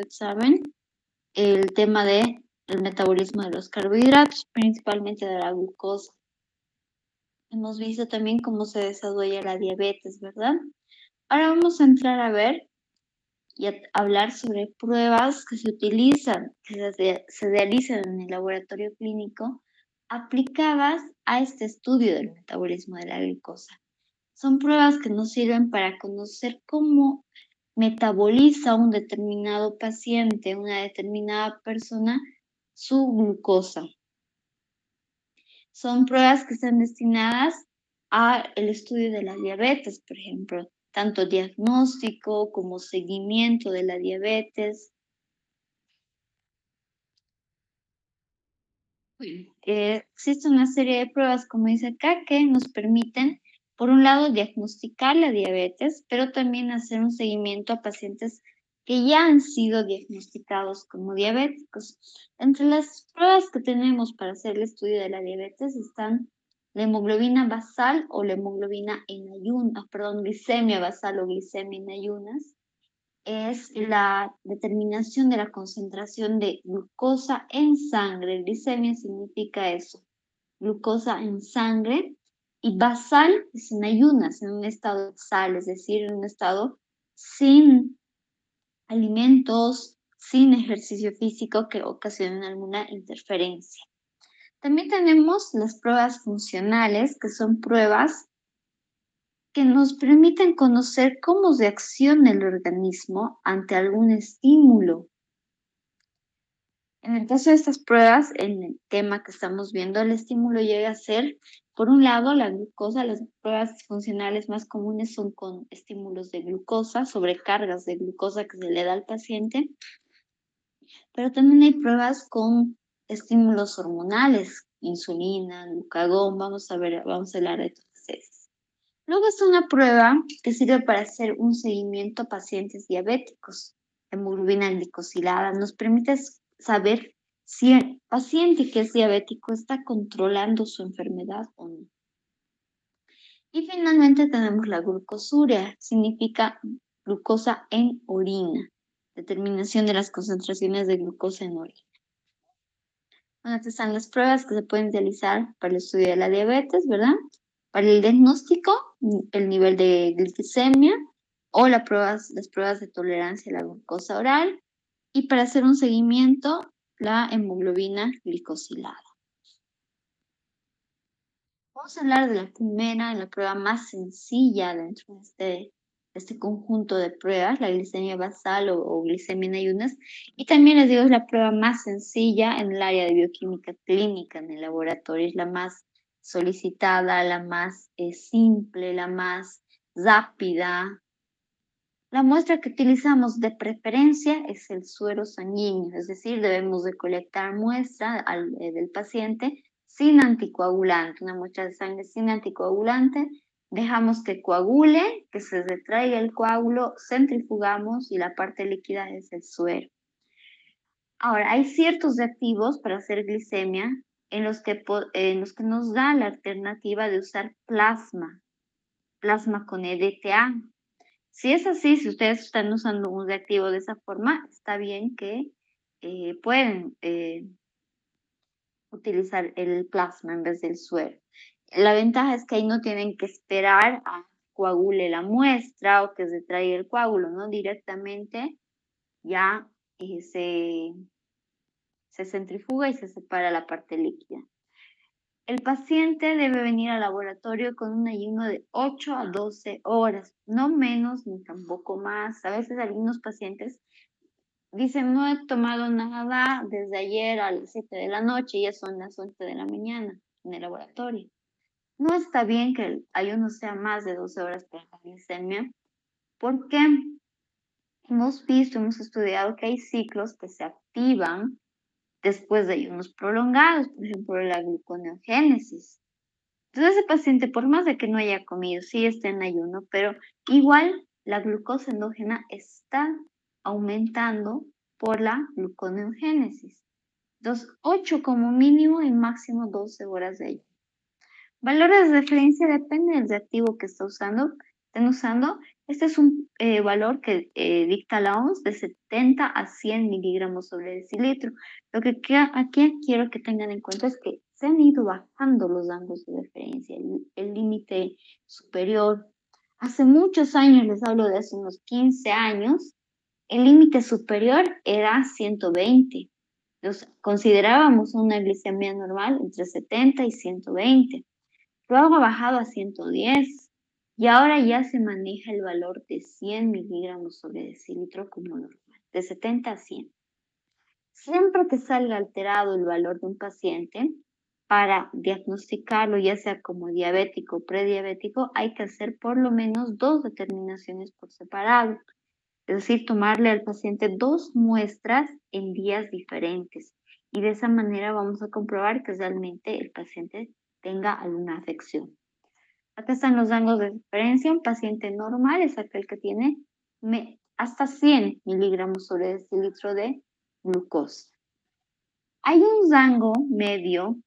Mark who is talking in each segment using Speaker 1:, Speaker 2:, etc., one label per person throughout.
Speaker 1: examen el tema de el metabolismo de los carbohidratos, principalmente de la glucosa. Hemos visto también cómo se desarrolla la diabetes, ¿verdad? Ahora vamos a entrar a ver y a hablar sobre pruebas que se utilizan, que se realizan en el laboratorio clínico aplicadas a este estudio del metabolismo de la glucosa. Son pruebas que nos sirven para conocer cómo metaboliza un determinado paciente, una determinada persona, su glucosa. Son pruebas que están destinadas al estudio de la diabetes, por ejemplo, tanto diagnóstico como seguimiento de la diabetes. Existe una serie de pruebas, como dice acá, que nos permiten, por un lado, diagnosticar la diabetes, pero también hacer un seguimiento a pacientes que ya han sido diagnosticados como diabéticos. Entre las pruebas que tenemos para hacer el estudio de la diabetes están la hemoglobina basal o la hemoglobina en ayunas, glicemia basal o glicemia en ayunas. Es la determinación de la concentración de glucosa en sangre. Glicemia significa eso, glucosa en sangre. Y basal es en ayunas, en un estado de sal, es decir, en un estado sin alimentos, sin ejercicio físico que ocasionen alguna interferencia. También tenemos las pruebas funcionales, que son pruebas que nos permiten conocer cómo reacciona el organismo ante algún estímulo. En el caso de estas pruebas, en el tema que estamos viendo, el estímulo llega a ser, por un lado, la glucosa. Las pruebas funcionales más comunes son con estímulos de glucosa, sobrecargas de glucosa que se le da al paciente, pero también hay pruebas con estímulos hormonales, insulina, glucagón. Vamos a hablar de todas esas. Luego es una prueba que sirve para hacer un seguimiento a pacientes diabéticos. Hemoglobina glicosilada nos permite saber si el paciente que es diabético está controlando su enfermedad o no. Y finalmente tenemos la glucosuria, significa glucosa en orina, determinación de las concentraciones de glucosa en orina. Bueno, estas están las pruebas que se pueden realizar para el estudio de la diabetes, ¿verdad? Para el diagnóstico, el nivel de glicemia o las pruebas de tolerancia a la glucosa oral. Y para hacer un seguimiento, la hemoglobina glicosilada. Vamos a hablar de la primera, la prueba más sencilla dentro de este conjunto de pruebas, la glicemia basal o glicemia en ayunas. Y también les digo, es la prueba más sencilla en el área de bioquímica clínica en el laboratorio. Es la más solicitada, la más simple, la más rápida. La muestra que utilizamos de preferencia es el suero sanguíneo, es decir, debemos de colectar muestra del paciente sin anticoagulante, una muestra de sangre sin anticoagulante. Dejamos que coagule, que se retraiga el coágulo, centrifugamos y la parte líquida es el suero. Ahora, hay ciertos reactivos para hacer glicemia en los que nos da la alternativa de usar plasma con EDTA. Si es así, si ustedes están usando un reactivo de esa forma, está bien que pueden utilizar el plasma en vez del suero. La ventaja es que ahí no tienen que esperar a coagule la muestra o que se traiga el coágulo, ¿no? Directamente ya se centrifuga y se separa la parte líquida. El paciente debe venir al laboratorio con un ayuno de 8 a 12 horas, no menos ni tampoco más. A veces algunos pacientes dicen, no he tomado nada desde ayer a las 7 de la noche y ya son las 11 de la mañana en el laboratorio. No está bien que el ayuno sea más de 12 horas para la glicemia, porque hemos estudiado que hay ciclos que se activan después de ayunos prolongados, por ejemplo, la gluconeogénesis. Entonces ese paciente, por más de que no haya comido, sí está en ayuno, pero igual la glucosa endógena está aumentando por la gluconeogénesis. Entonces, 8 como mínimo y máximo 12 horas de ayuno. Valores de referencia depende del reactivo que está usando. estén usando. Este es un valor que dicta la OMS de 70 a 100 miligramos sobre decilitro. Lo que aquí quiero que tengan en cuenta es que se han ido bajando los rangos de referencia, el límite superior. Hace muchos años, les hablo de hace unos 15 años, el límite superior era 120. Considerábamos una glicemia normal entre 70 y 120. Luego ha bajado a 110 y ahora ya se maneja el valor de 100 miligramos sobre decilitro como normal, de 70 a 100. Siempre que salga alterado el valor de un paciente, para diagnosticarlo, ya sea como diabético o prediabético, hay que hacer por lo menos 2 determinaciones por separado. Es decir, tomarle al paciente 2 muestras en días diferentes. Y de esa manera vamos a comprobar que realmente el paciente tenga alguna afección. Acá están los rangos de referencia. Un paciente normal es aquel que tiene hasta 100 miligramos sobre decilitro de glucosa. Hay un rango medio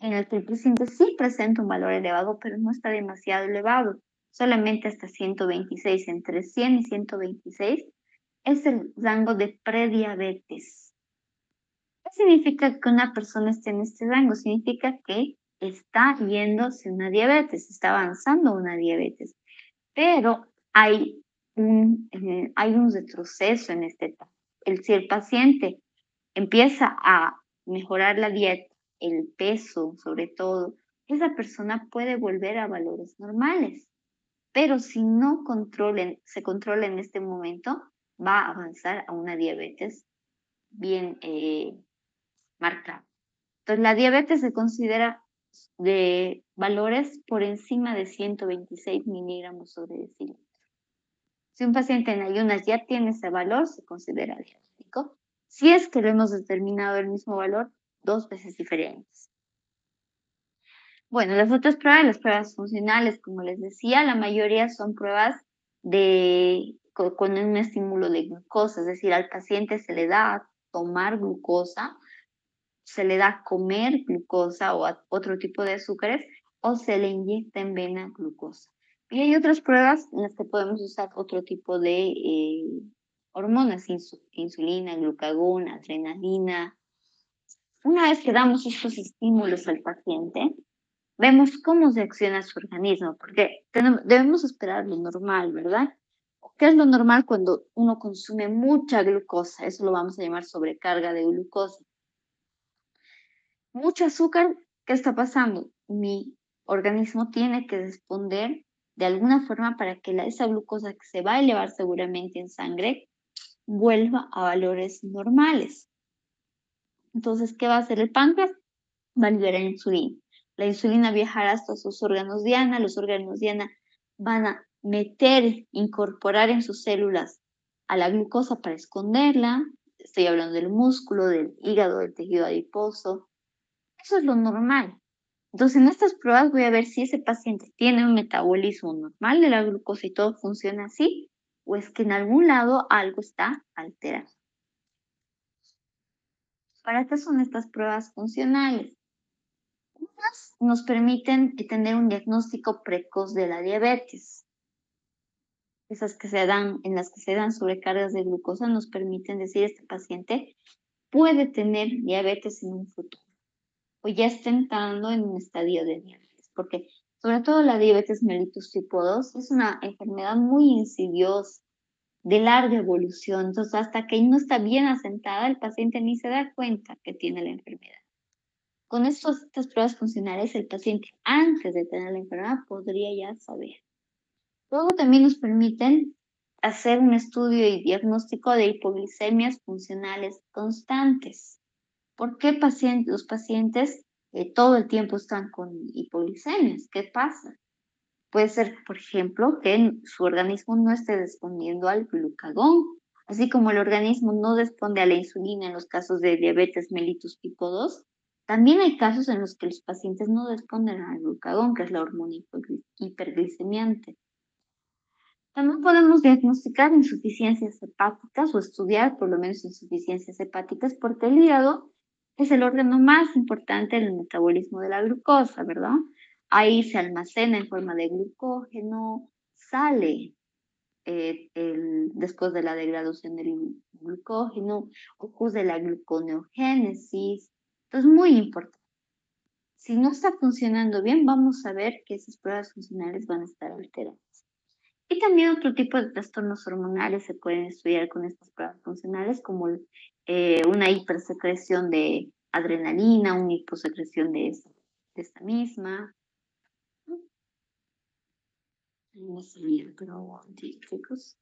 Speaker 1: en el que el paciente sí presenta un valor elevado, pero no está demasiado elevado. Solamente hasta 126, entre 100 y 126, es el rango de prediabetes. ¿Qué significa que una persona esté en este rango? Significa que está yéndose una diabetes, está avanzando una diabetes, pero hay un retroceso en esta etapa. Si el paciente empieza a mejorar la dieta, el peso sobre todo, esa persona puede volver a valores normales. Pero si no se controla en este momento, va a avanzar a una diabetes bien marcada. Entonces, la diabetes se considera de valores por encima de 126 miligramos sobre decilitro. Si un paciente en ayunas ya tiene ese valor, se considera diabético. Si es que lo hemos determinado el mismo valor 2 veces diferentes. Bueno, las otras pruebas, las pruebas funcionales, como les decía, la mayoría son pruebas con un estímulo de glucosa, es decir, al paciente se le da a tomar glucosa, se le da a comer glucosa o otro tipo de azúcares, o se le inyecta en vena glucosa. Y hay otras pruebas en las que podemos usar otro tipo de hormonas, insulina, glucagón, adrenalina. Una vez que damos estos estímulos al paciente, vemos cómo reacciona su organismo, porque debemos esperar lo normal, ¿verdad? ¿Qué es lo normal cuando uno consume mucha glucosa? Eso lo vamos a llamar sobrecarga de glucosa. Mucho azúcar, ¿qué está pasando? Mi organismo tiene que responder de alguna forma para que esa glucosa que se va a elevar seguramente en sangre vuelva a valores normales. Entonces, ¿qué va a hacer el páncreas? Va a liberar insulina. La insulina viajará hasta sus órganos diana, los órganos diana van a incorporar en sus células a la glucosa para esconderla. Estoy hablando del músculo, del hígado, del tejido adiposo. Eso es lo normal. Entonces, en estas pruebas voy a ver si ese paciente tiene un metabolismo normal de la glucosa y todo funciona así, o es que en algún lado algo está alterado. ¿Para qué son estas pruebas funcionales? Unas nos permiten tener un diagnóstico precoz de la diabetes. Esas que se dan, en las que se dan sobrecargas de glucosa, nos permiten decir este paciente puede tener diabetes en un futuro o ya está entrando en un estadio de diabetes, porque sobre todo la diabetes mellitus tipo 2 es una enfermedad muy insidiosa, de larga evolución, entonces hasta que no está bien asentada, el paciente ni se da cuenta que tiene la enfermedad. Con estas pruebas funcionales, el paciente antes de tener la enfermedad podría ya saber. Luego también nos permiten hacer un estudio y diagnóstico de hipoglicemias funcionales constantes. ¿Por qué los pacientes todo el tiempo están con hipoglicemias? ¿Qué pasa? Puede ser, por ejemplo, que su organismo no esté respondiendo al glucagón, así como el organismo no responde a la insulina en los casos de diabetes mellitus tipo 2. También hay casos en los que los pacientes no responden al glucagón, que es la hormona hiperglicemiante. También podemos diagnosticar insuficiencias hepáticas o estudiar por lo menos insuficiencias hepáticas porque el hígado es el órgano más importante del metabolismo de la glucosa, ¿verdad? ahí se almacena en forma de glucógeno, sale después de la degradación del glucógeno, ocurre la gluconeogénesis. Entonces, muy importante. Si no está funcionando bien, vamos a ver que esas pruebas funcionales van a estar alteradas. Y también otro tipo de trastornos hormonales se pueden estudiar con estas pruebas funcionales, como una hipersecreción de adrenalina, una hiposecreción de esta misma. No sabía, pero chicos.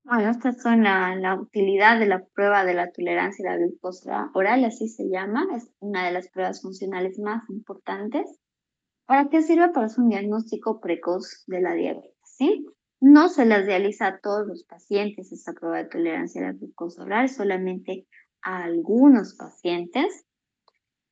Speaker 1: Bueno, estas son la utilidad de la prueba de la tolerancia a la glucosa oral, así se llama, es una de las pruebas funcionales más importantes. ¿Para qué sirve? Para hacer un diagnóstico precoz de la diabetes, ¿sí? No se les realiza a todos los pacientes esta prueba de tolerancia a la glucosa oral, solamente a algunos pacientes.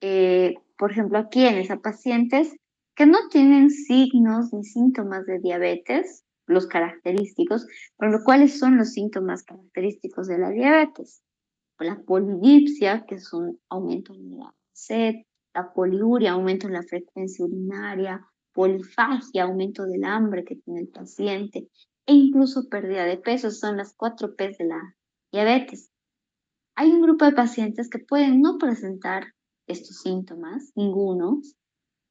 Speaker 1: Por ejemplo, aquí en a pacientes que no tienen signos ni síntomas de diabetes, los característicos, por lo cuales son los síntomas característicos de la diabetes. La polidipsia, que es un aumento en la sed, la poliuria, aumento en la frecuencia urinaria, polifagia, aumento del hambre que tiene el paciente, e incluso pérdida de peso, son las 4 P's de la diabetes. Hay un grupo de pacientes que pueden no presentar estos síntomas, ninguno,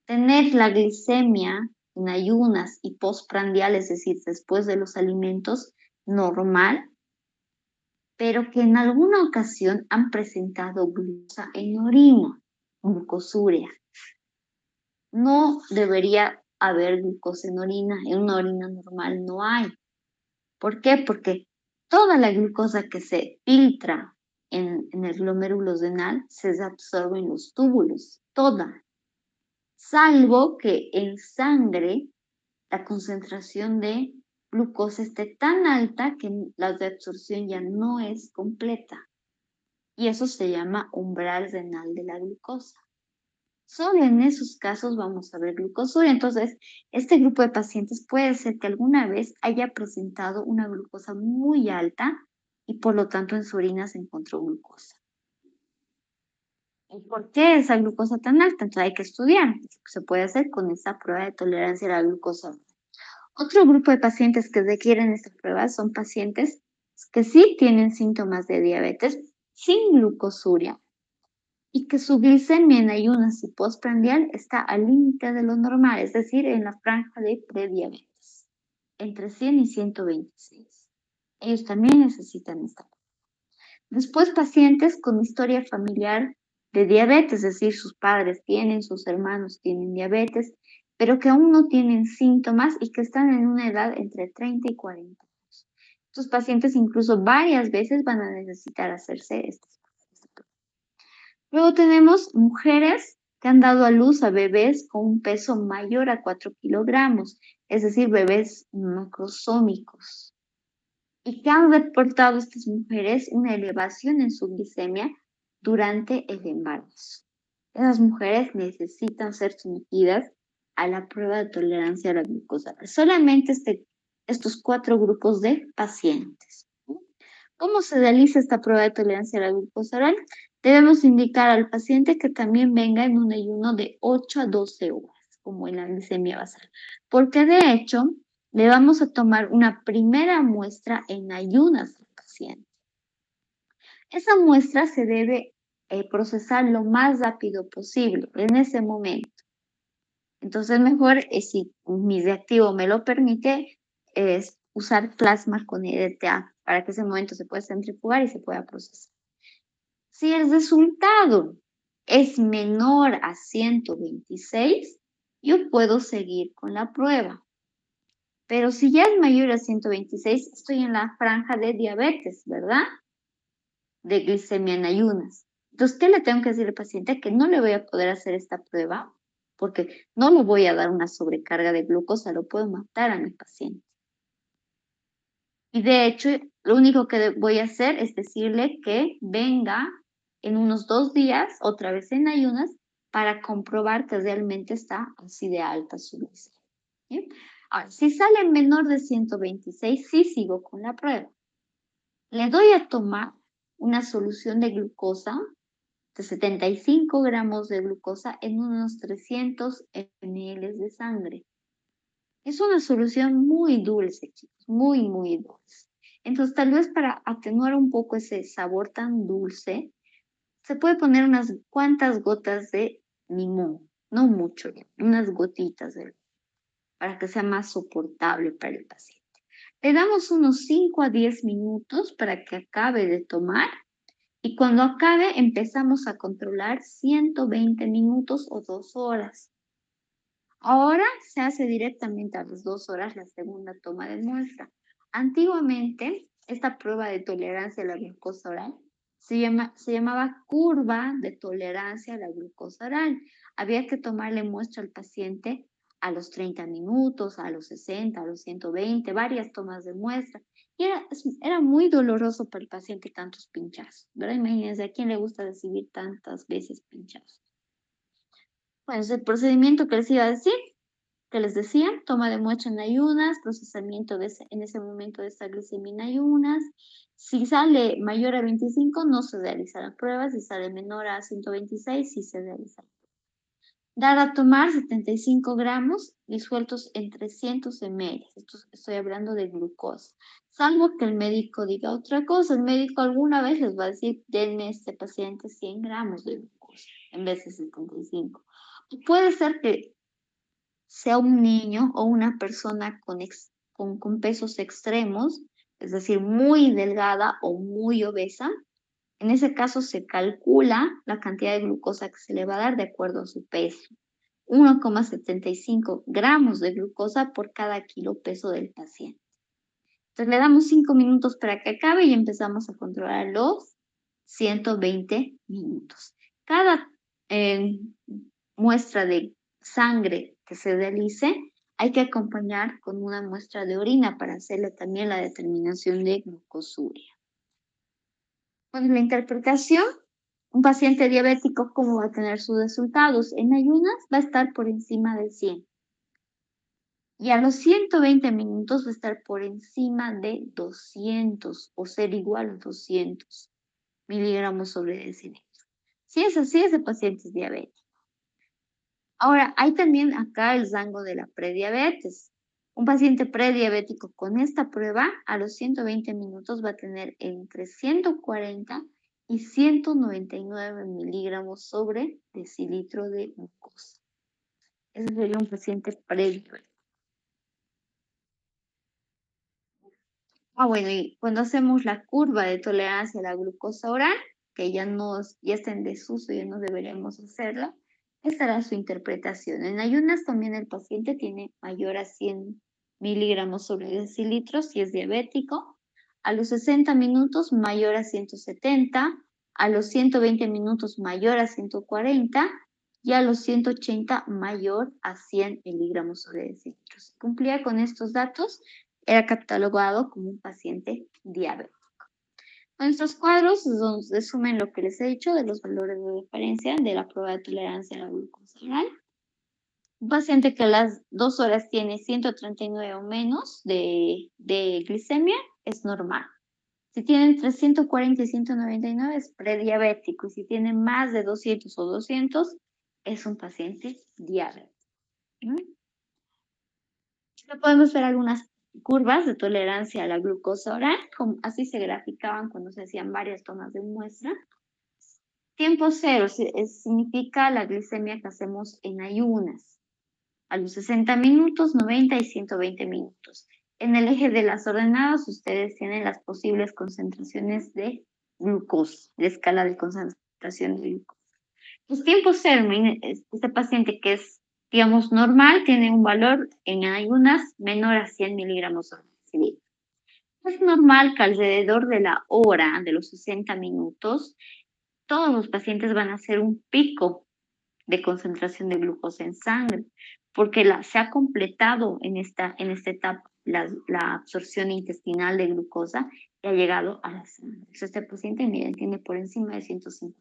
Speaker 1: tener la glicemia en ayunas y postprandial, es decir, después de los alimentos, normal, pero que en alguna ocasión han presentado glucosa en orina, glucosuria. No debería haber glucosa en una orina normal no hay. ¿Por qué? Porque toda la glucosa que se filtra en el glomérulo renal se absorbe en los túbulos, toda, salvo que en sangre la concentración de glucosa esté tan alta que la absorción ya no es completa. Y eso se llama umbral renal de la glucosa. Solo en esos casos vamos a ver glucosuria. Entonces, este grupo de pacientes puede ser que alguna vez haya presentado una glucosa muy alta y por lo tanto en su orina se encontró glucosa. ¿Y por qué esa glucosa tan alta? Entonces hay que estudiar. Se puede hacer con esa prueba de tolerancia a la glucosa. Otro grupo de pacientes que requieren esta prueba son pacientes que sí tienen síntomas de diabetes sin glucosuria y que su glicemia en ayunas y postprandial está al límite de lo normal, es decir, en la franja de prediabetes, entre 100 y 126. Ellos también necesitan esta prueba. Después, pacientes con historia familiar de diabetes, es decir, sus padres tienen, sus hermanos tienen diabetes, pero que aún no tienen síntomas y que están en una edad entre 30 y 40 años. Estos pacientes incluso varias veces van a necesitar hacerse estas pruebas. Luego tenemos mujeres que han dado a luz a bebés con un peso mayor a 4 kilogramos, es decir, bebés macrosómicos, y que han reportado estas mujeres una elevación en su glicemia durante el embarazo. Esas mujeres necesitan ser sometidas a la prueba de tolerancia a la glucosa. Solamente estos 4 grupos de pacientes. ¿Cómo se realiza esta prueba de tolerancia a la glucosa oral? Debemos indicar al paciente que también venga en un ayuno de 8 a 12 horas, como en la glicemia basal, porque de hecho le vamos a tomar una primera muestra en ayunas al paciente. Esa muestra se debe procesar lo más rápido posible en ese momento. Entonces, mejor, si mi reactivo me lo permite, es usar plasma con EDTA para que ese momento se pueda centrifugar y se pueda procesar. Si el resultado es menor a 126, yo puedo seguir con la prueba. Pero si ya es mayor a 126, estoy en la franja de diabetes, ¿verdad? De glicemia en ayunas. Entonces, ¿qué le tengo que decir al paciente? Que no le voy a poder hacer esta prueba porque no le voy a dar una sobrecarga de glucosa, lo puedo matar a mi paciente. Y de hecho, lo único que voy a hacer es decirle que venga en unos 2 días, otra vez en ayunas, para comprobar que realmente está así de alta su glicemia. ¿Bien? Ahora, si sale menor de 126, sí sigo con la prueba. Le doy a tomar una solución de glucosa de 75 gramos de glucosa en unos 300 ml de sangre. Es una solución muy dulce, chicos, muy, muy dulce. Entonces, tal vez para atenuar un poco ese sabor tan dulce, se puede poner unas cuantas gotas de limón, no mucho, unas gotitas para que sea más soportable para el paciente. Le damos unos 5 a 10 minutos para que acabe de tomar y cuando acabe empezamos a controlar 120 minutos o 2 horas. Ahora se hace directamente a las 2 horas la segunda toma de muestra. Antiguamente, esta prueba de tolerancia a la glucosa oral se llamaba curva de tolerancia a la glucosa oral. Había que tomarle muestra al paciente a los 30 minutos, a los 60, a los 120, varias tomas de muestra. Y era muy doloroso para el paciente tantos pinchazos, ¿verdad? Imagínense, ¿a quién le gusta recibir tantas veces pinchazos? Bueno, es el procedimiento que les iba a decir que les decía, toma de muestra en ayunas, procesamiento en ese momento de esta glicemia en ayunas. Si sale mayor a 25, no se realiza la prueba. Si sale menor a 126, sí se realiza. Dar a tomar 75 gramos disueltos en 300 ml. Estoy hablando de glucosa. Salvo que el médico diga otra cosa. El médico alguna vez les va a decir, denme a este paciente 100 gramos de glucosa en vez de 75. Puede ser que sea un niño o una persona con pesos extremos, es decir, muy delgada o muy obesa. En ese caso se calcula la cantidad de glucosa que se le va a dar de acuerdo a su peso. 1,75 gramos de glucosa por cada kilo peso del paciente. Entonces le damos 5 minutos para que acabe y empezamos a controlar los 120 minutos. Cada muestra de sangre que se realice, hay que acompañar con una muestra de orina para hacerle también la determinación de glucosuria. Bueno, la interpretación, un paciente diabético, ¿cómo va a tener sus resultados? En ayunas va a estar por encima de 100. Y a los 120 minutos va a estar por encima de 200 o ser igual a 200 miligramos sobre decilitro. Si es así, ese paciente es diabético. Ahora, hay también acá el rango de la prediabetes. Un paciente prediabético con esta prueba a los 120 minutos va a tener entre 140 y 199 miligramos sobre decilitro de glucosa. Ese sería un paciente prediabético. Bueno, y cuando hacemos la curva de tolerancia a la glucosa oral, que ya está en desuso, ya no deberíamos hacerla, esta era su interpretación. En ayunas también el paciente tiene mayor a 100 miligramos sobre decilitro si es diabético. A los 60 minutos mayor a 170, a los 120 minutos mayor a 140 y a los 180 mayor a 100 miligramos sobre decilitro. Si cumplía con estos datos, era catalogado como un paciente diabético. Nuestros cuadros resumen lo que les he dicho de los valores de referencia de la prueba de tolerancia a la glucosa oral. Un paciente que a las 2 horas tiene 139 o menos de glicemia es normal. Si tiene entre 140 y 199 es prediabético. Y si tiene más de 200 o 200 es un paciente diabético. Podemos ver algunas curvas de tolerancia a la glucosa oral, así se graficaban cuando se hacían varias tomas de muestra. Tiempo cero significa la glicemia que hacemos en ayunas, a los 60 minutos, 90 y 120 minutos. En el eje de las ordenadas ustedes tienen las posibles concentraciones de glucosa, la escala de concentración de glucosa. Los tiempos cero, este paciente que es, digamos, normal, tiene un valor en ayunas menor a 100 miligramos por decilitro. Es normal que alrededor de la hora, de los 60 minutos, todos los pacientes van a hacer un pico de concentración de glucosa en sangre, porque se ha completado en esta etapa la absorción intestinal de glucosa y ha llegado a la sangre. Entonces, este paciente, miren, tiene por encima de 150.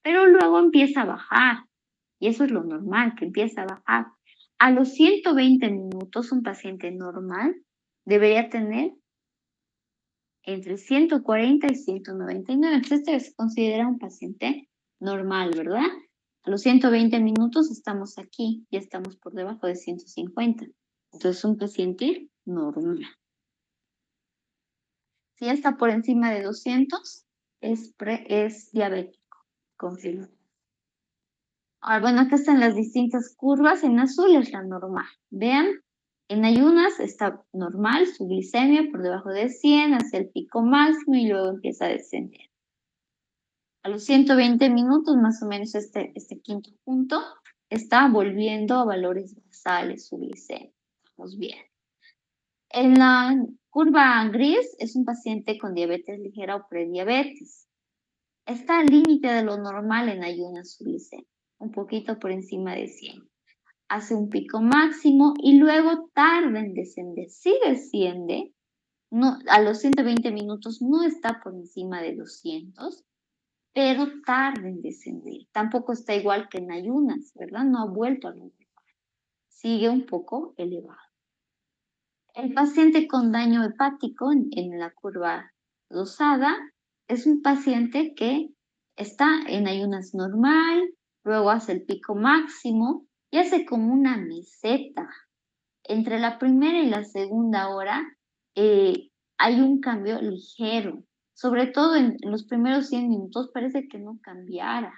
Speaker 1: Pero luego empieza a bajar Y eso es lo normal, que empieza a bajar. A los 120 minutos, un paciente normal debería tener entre 140 y 199. Entonces, este se considera un paciente normal, ¿verdad? A los 120 minutos estamos aquí, ya estamos por debajo de 150. Entonces, un paciente normal. Si ya está por encima de 200, es diabético, confirmo. Ahora, bueno, acá están las distintas curvas. En azul es la normal. Vean, en ayunas está normal, su glicemia por debajo de 100, hacia el pico máximo y luego empieza a descender. A los 120 minutos, más o menos este quinto punto, está volviendo a valores basales su glicemia. Estamos bien. En la curva gris es un paciente con diabetes ligera o prediabetes. Está al límite de lo normal en ayunas su glicemia, un poquito por encima de 100. Hace un pico máximo y luego tarda en descender. Sí desciende, no, a los 120 minutos no está por encima de 200, pero tarda en descender. Tampoco está igual que en ayunas, ¿verdad? No ha vuelto a lo normal. Sigue un poco elevado. El paciente con daño hepático en la curva rosada es un paciente que está en ayunas normal, luego hace el pico máximo y hace como una meseta. Entre la primera y la segunda hora hay un cambio ligero. Sobre todo en los primeros 100 minutos parece que no cambiara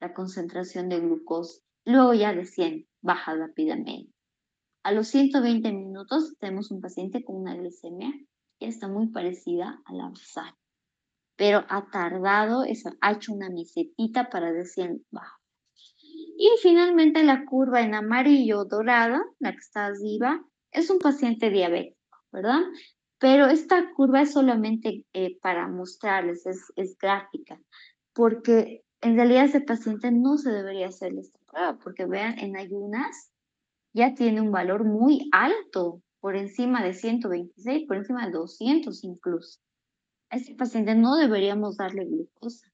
Speaker 1: la concentración de glucosa. Luego ya desciende, baja rápidamente. A los 120 minutos tenemos un paciente con una glicemia que está muy parecida a la basal, pero ha tardado, ha hecho una mesetita para descender bajo. Y finalmente la curva en amarillo dorada, la que está arriba, es un paciente diabético, ¿verdad? Pero esta curva es solamente para mostrarles, es gráfica, porque en realidad ese paciente no se debería hacerle esta prueba, porque vean, en ayunas ya tiene un valor muy alto, por encima de 126, por encima de 200 incluso. A este paciente no deberíamos darle glucosa.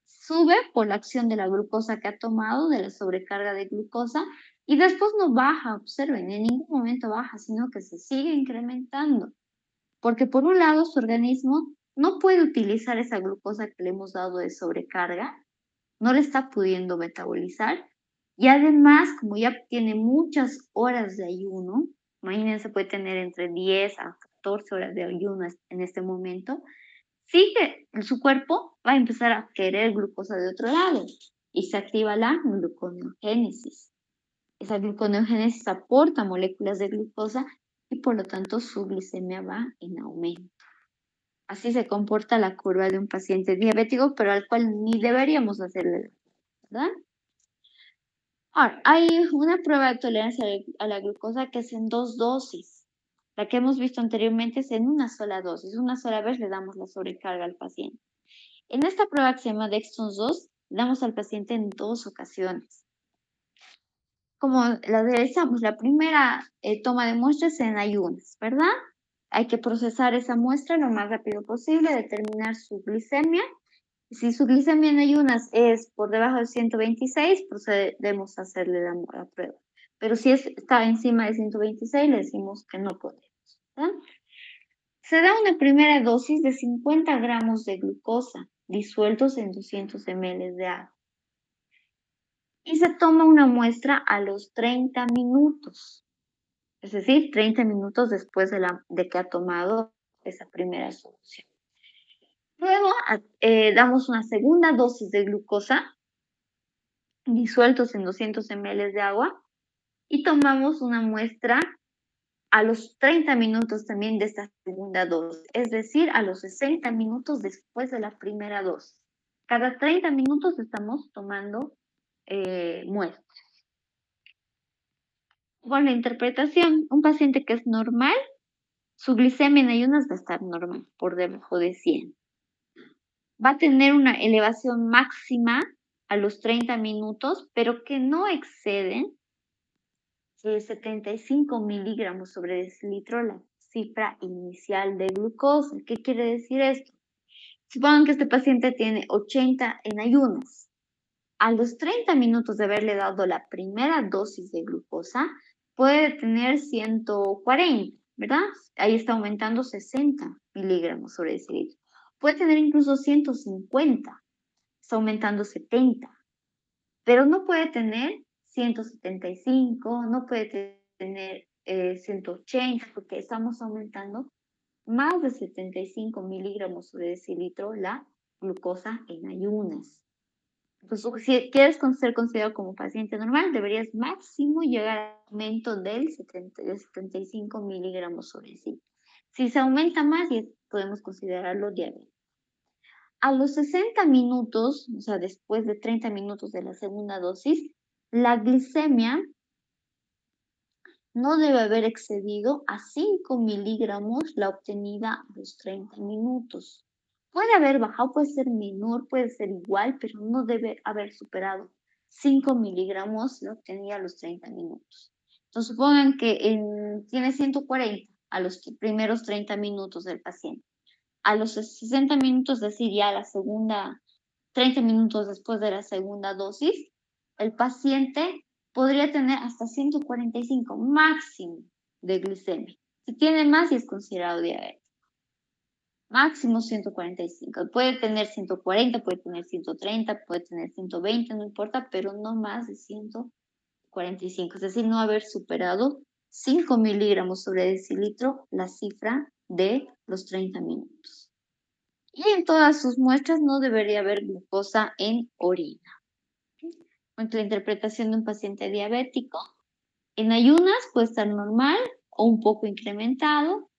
Speaker 1: Sube por la acción de la glucosa que ha tomado, de la sobrecarga de glucosa, y después no baja, observen, en ningún momento baja, sino que se sigue incrementando. Porque por un lado su organismo no puede utilizar esa glucosa que le hemos dado de sobrecarga, no le está pudiendo metabolizar, y además, como ya tiene muchas horas de ayuno, imagínense, puede tener entre 10 a 14 horas de ayuno en este momento, sigue, su cuerpo va a empezar a querer glucosa de otro lado y se activa la gluconeogénesis. Esa gluconeogénesis aporta moléculas de glucosa y por lo tanto su glicemia va en aumento. Así se comporta la curva de un paciente diabético, pero al cual ni deberíamos hacerle, ¿verdad? Ahora, hay una prueba de tolerancia a la glucosa que es en 2 dosis. La que hemos visto anteriormente es en una sola dosis. Una sola vez le damos la sobrecarga al paciente. En esta prueba que se llama Dextons 2, le damos al paciente en 2 ocasiones. Como la realizamos, la primera toma de muestras en ayunas, ¿verdad? Hay que procesar esa muestra lo más rápido posible, determinar su glicemia. Si su glicemia en ayunas es por debajo de 126, procedemos a hacerle la prueba. Pero si está encima de 126, le decimos que no podemos, ¿verdad? Se da una primera dosis de 50 gramos de glucosa disueltos en 200 ml de agua. Y se toma una muestra a los 30 minutos, es decir, 30 minutos después de que ha tomado esa primera solución. Luego damos una segunda dosis de glucosa disueltos en 200 ml de agua y tomamos una muestra a los 30 minutos también de esta segunda dosis, es decir, a los 60 minutos después de la primera dosis. Cada 30 minutos estamos tomando muestras. Con la interpretación, un paciente que es normal, su glicemia en ayunas va a estar normal, por debajo de 100. Va a tener una elevación máxima a los 30 minutos, pero que no excede 75 miligramos sobre decilitro, la cifra inicial de glucosa. ¿Qué quiere decir esto? Supongan que este paciente tiene 80 en ayunas. A los 30 minutos de haberle dado la primera dosis de glucosa, puede tener 140, ¿verdad? Ahí está aumentando 60 miligramos sobre decilitro. Puede tener incluso 150, está aumentando 70, pero no puede tener 175, no puede tener 180, porque estamos aumentando más de 75 miligramos sobre decilitro la glucosa en ayunas. Entonces, si quieres ser considerado como paciente normal, deberías máximo llegar al aumento del 75 miligramos sobre decilitro. Si se aumenta más, ya podemos considerarlo diabetes. A los 60 minutos, o sea, después de 30 minutos de la segunda dosis, la glicemia no debe haber excedido a 5 miligramos la obtenida a los 30 minutos. Puede haber bajado, puede ser menor, puede ser igual, pero no debe haber superado 5 miligramos la obtenida a los 30 minutos. Entonces, supongan que tiene 140 a los primeros 30 minutos del paciente. A los 60 minutos, es decir, ya la segunda, 30 minutos después de la segunda dosis, el paciente podría tener hasta 145 máximo de glicemia. Si tiene más, y es considerado diabético. Máximo 145. Puede tener 140, puede tener 130, puede tener 120, no importa, pero no más de 145. Es decir, no haber superado 5 miligramos sobre decilitro, la cifra de los 30 minutos. Y en todas sus muestras no debería haber glucosa en orina. La interpretación de un paciente diabético. En ayunas puede estar normal o un poco incrementado.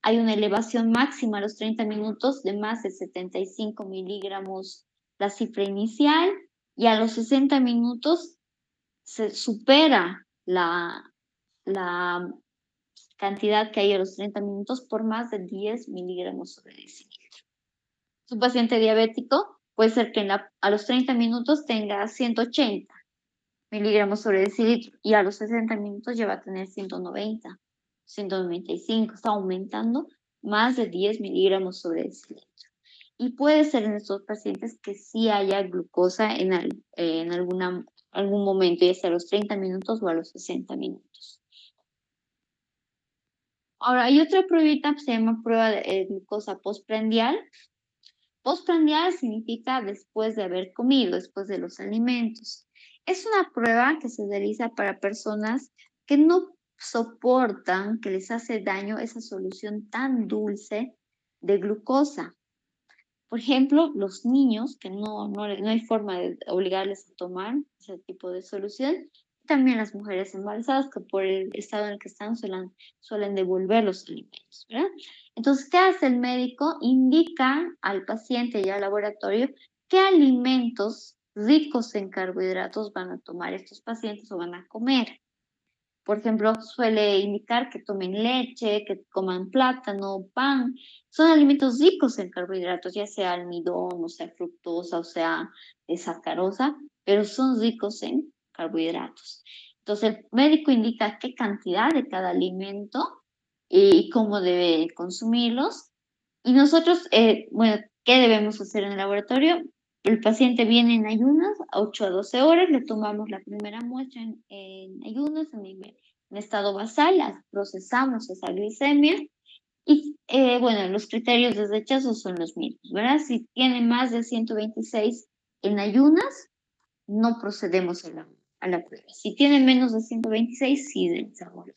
Speaker 1: Hay una elevación máxima a los 30 minutos de más de 75 miligramos la cifra inicial, y a los 60 minutos se supera la cantidad que hay a los 30 minutos por más de 10 miligramos sobre decilitro. Un paciente diabético puede ser que a los 30 minutos tenga 180 miligramos sobre decilitro y a los 60 minutos ya va a tener 190, 195, está aumentando más de 10 miligramos sobre decilitro. Y puede ser en estos pacientes que sí haya glucosa en algún momento, ya sea a los 30 minutos o a los 60 minutos. Ahora, hay otra pruebita que se llama prueba de glucosa postprandial. Postprandial significa después de haber comido, después de los alimentos. Es una prueba que se realiza para personas que no soportan, que les hace daño esa solución tan dulce de glucosa. Por ejemplo, los niños, que no hay forma de obligarles a tomar ese tipo de solución. También las mujeres embarazadas, que por el estado en el que están suelen devolver los alimentos, ¿verdad? Entonces, ¿qué hace el médico? Indica al paciente y al laboratorio qué alimentos ricos en carbohidratos van a tomar estos pacientes o van a comer. Por ejemplo, suele indicar que tomen leche, que coman plátano, pan. Son alimentos ricos en carbohidratos, ya sea almidón, o sea fructosa, o sea sacarosa, pero son ricos en carbohidratos. Entonces, el médico indica qué cantidad de cada alimento y cómo debe consumirlos. Y nosotros, ¿qué debemos hacer en el laboratorio? El paciente viene en ayunas, a 8 a 12 horas, le tomamos la primera muestra en ayunas, en estado basal, procesamos esa glicemia y, los criterios de rechazo son los mismos, ¿verdad? Si tiene más de 126 en ayunas, no procedemos a la prueba. Si tiene menos de 126, sí realizamos.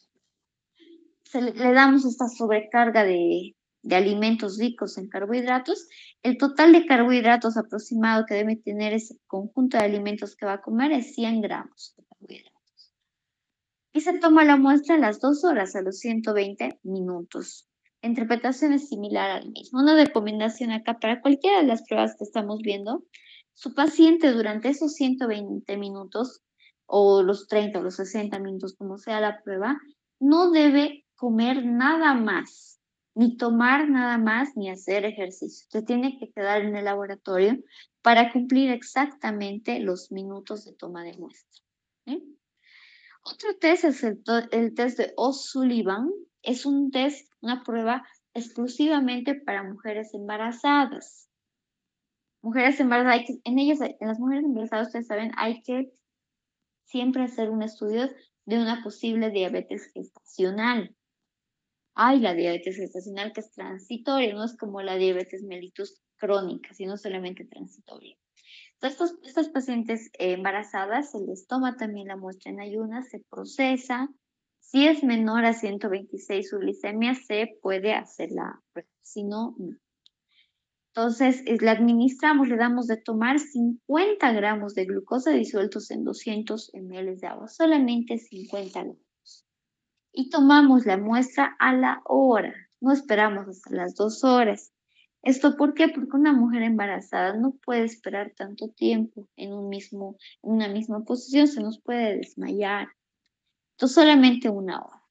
Speaker 1: Le damos esta sobrecarga de alimentos ricos en carbohidratos. El total de carbohidratos aproximado que debe tener ese conjunto de alimentos que va a comer es 100 gramos de carbohidratos. Y se toma la muestra a las 2 horas, a los 120 minutos. La interpretación es similar al mismo. Una recomendación acá para cualquiera de las pruebas que estamos viendo: su paciente durante esos 120 minutos, o los 30 o los 60 minutos, como sea la prueba, no debe comer nada más, ni tomar nada más, ni hacer ejercicio. Se tiene que quedar en el laboratorio para cumplir exactamente los minutos de toma de muestra. Otro test es el test de O'Sullivan. Es un test, una prueba exclusivamente para mujeres embarazadas. Mujeres embarazadas, en las mujeres embarazadas, ustedes saben, hay que siempre hacer un estudio de una posible diabetes gestacional. Hay la diabetes gestacional que es transitoria, no es como la diabetes mellitus crónica, sino solamente transitoria. Entonces, estas pacientes embarazadas se les toma también la muestra en ayunas, se procesa. Si es menor a 126 su glicemia, se puede hacer la prueba, si no, no. Entonces, le administramos, le damos de tomar 50 gramos de glucosa disueltos en 200 ml de agua, solamente 50 gramos. Y tomamos la muestra a la hora, no esperamos hasta las 2 horas. ¿Esto por qué? Porque una mujer embarazada no puede esperar tanto tiempo en una misma posición, se nos puede desmayar. Entonces, solamente una hora.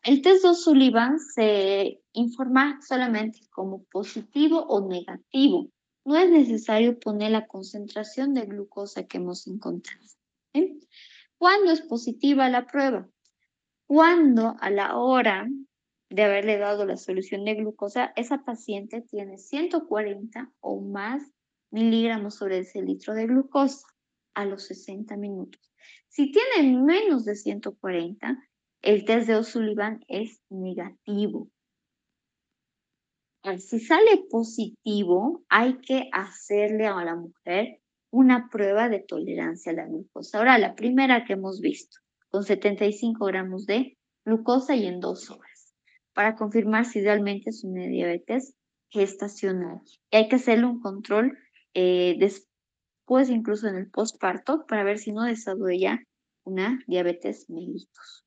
Speaker 1: El test de O'Sullivan se informa solamente como positivo o negativo. No es necesario poner la concentración de glucosa que hemos encontrado. ¿Sí? ¿Cuándo es positiva la prueba? Cuando a la hora de haberle dado la solución de glucosa, esa paciente tiene 140 o más miligramos sobre ese litro de glucosa a los 60 minutos. Si tiene menos de 140, el test de O'Sullivan es negativo. Si sale positivo, hay que hacerle a la mujer una prueba de tolerancia a la glucosa. Ahora, la primera que hemos visto, con 75 gramos de glucosa y en 2 horas, para confirmar si realmente es una diabetes gestacional. Y hay que hacerle un control después, incluso en el postparto, para ver si no desarrolla una diabetes mellitus.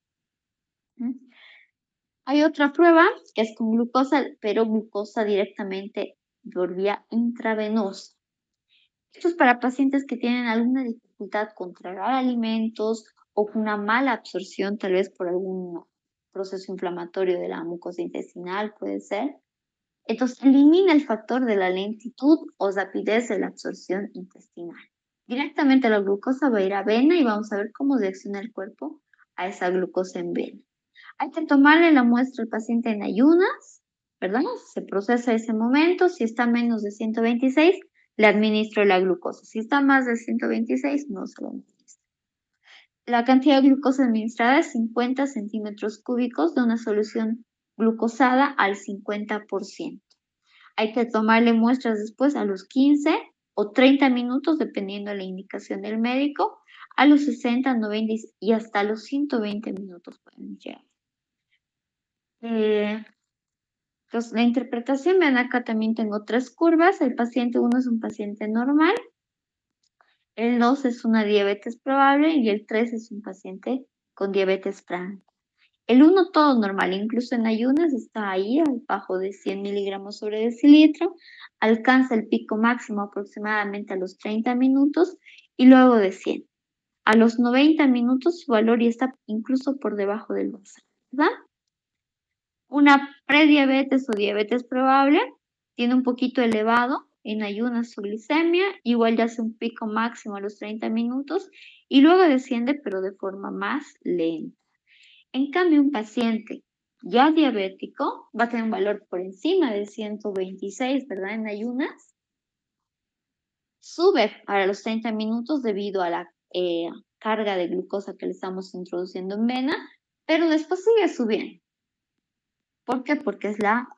Speaker 1: Hay otra prueba que es con glucosa, pero glucosa directamente por vía intravenosa. Esto es para pacientes que tienen alguna dificultad con tragar alimentos o con una mala absorción, tal vez por algún proceso inflamatorio de la mucosa intestinal, puede ser. Entonces, elimina el factor de la lentitud o rapidez de la absorción intestinal. Directamente la glucosa va a ir a vena y vamos a ver cómo reacciona el cuerpo a esa glucosa en vena. Hay que tomarle la muestra al paciente en ayunas, ¿verdad? Se procesa ese momento. Si está menos de 126, le administro la glucosa. Si está más de 126, no se lo administro. La cantidad de glucosa administrada es 50 centímetros cúbicos de una solución glucosada al 50%. Hay que tomarle muestras después a los 15 o 30 minutos, dependiendo de la indicación del médico, a los 60, 90 y hasta los 120 minutos pueden llegar. Entonces, la interpretación, vean acá también tengo 3 curvas. El paciente 1 es un paciente normal, el 2 es una diabetes probable y el 3 es un paciente con diabetes franca. El 1 todo normal, incluso en ayunas está ahí bajo de 100 miligramos sobre decilitro, alcanza el pico máximo aproximadamente a los 30 minutos y luego de 100. A los 90 minutos su valor ya está incluso por debajo del basal, ¿verdad? Una prediabetes o diabetes probable tiene un poquito elevado en ayunas su glicemia, igual ya hace un pico máximo a los 30 minutos y luego desciende pero de forma más lenta. En cambio, un paciente ya diabético va a tener un valor por encima de 126, ¿verdad? En ayunas. Sube para los 30 minutos debido a la carga de glucosa que le estamos introduciendo en vena, pero después sigue subiendo. ¿Por qué? Porque es la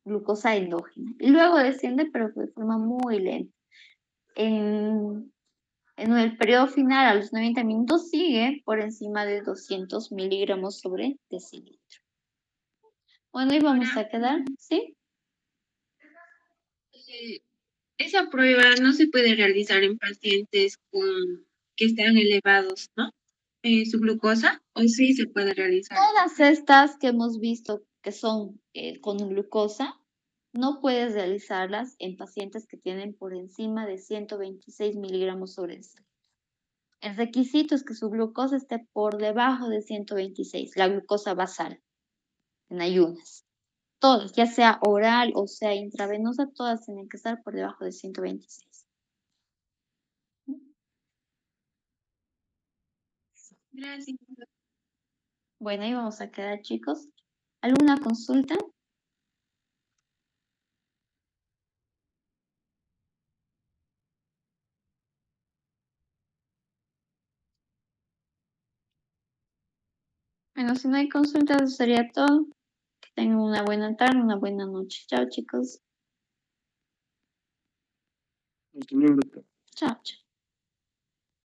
Speaker 1: glucosa endógena. Y luego desciende, pero de forma muy lenta. En el periodo final, a los 90 minutos, sigue por encima de 200 miligramos sobre decilitro. Bueno, y vamos a quedar, ¿sí?
Speaker 2: Esa prueba no se puede realizar en pacientes que están elevados, ¿no? Su glucosa, o sí se puede realizar.
Speaker 1: Todas estas que hemos visto que son con glucosa, no puedes realizarlas en pacientes que tienen por encima de 126 miligramos sobre decilitro. El requisito es que su glucosa esté por debajo de 126, la glucosa basal, en ayunas. Todas, ya sea oral o sea intravenosa, todas tienen que estar por debajo de 126.
Speaker 2: Gracias.
Speaker 1: Bueno, ahí vamos a quedar, chicos. ¿Alguna consulta? Bueno, si no hay consultas, eso sería todo. Que tengan una buena tarde, una buena noche. Chao, chicos.
Speaker 3: Hasta luego, doctor.
Speaker 1: Chao, chao.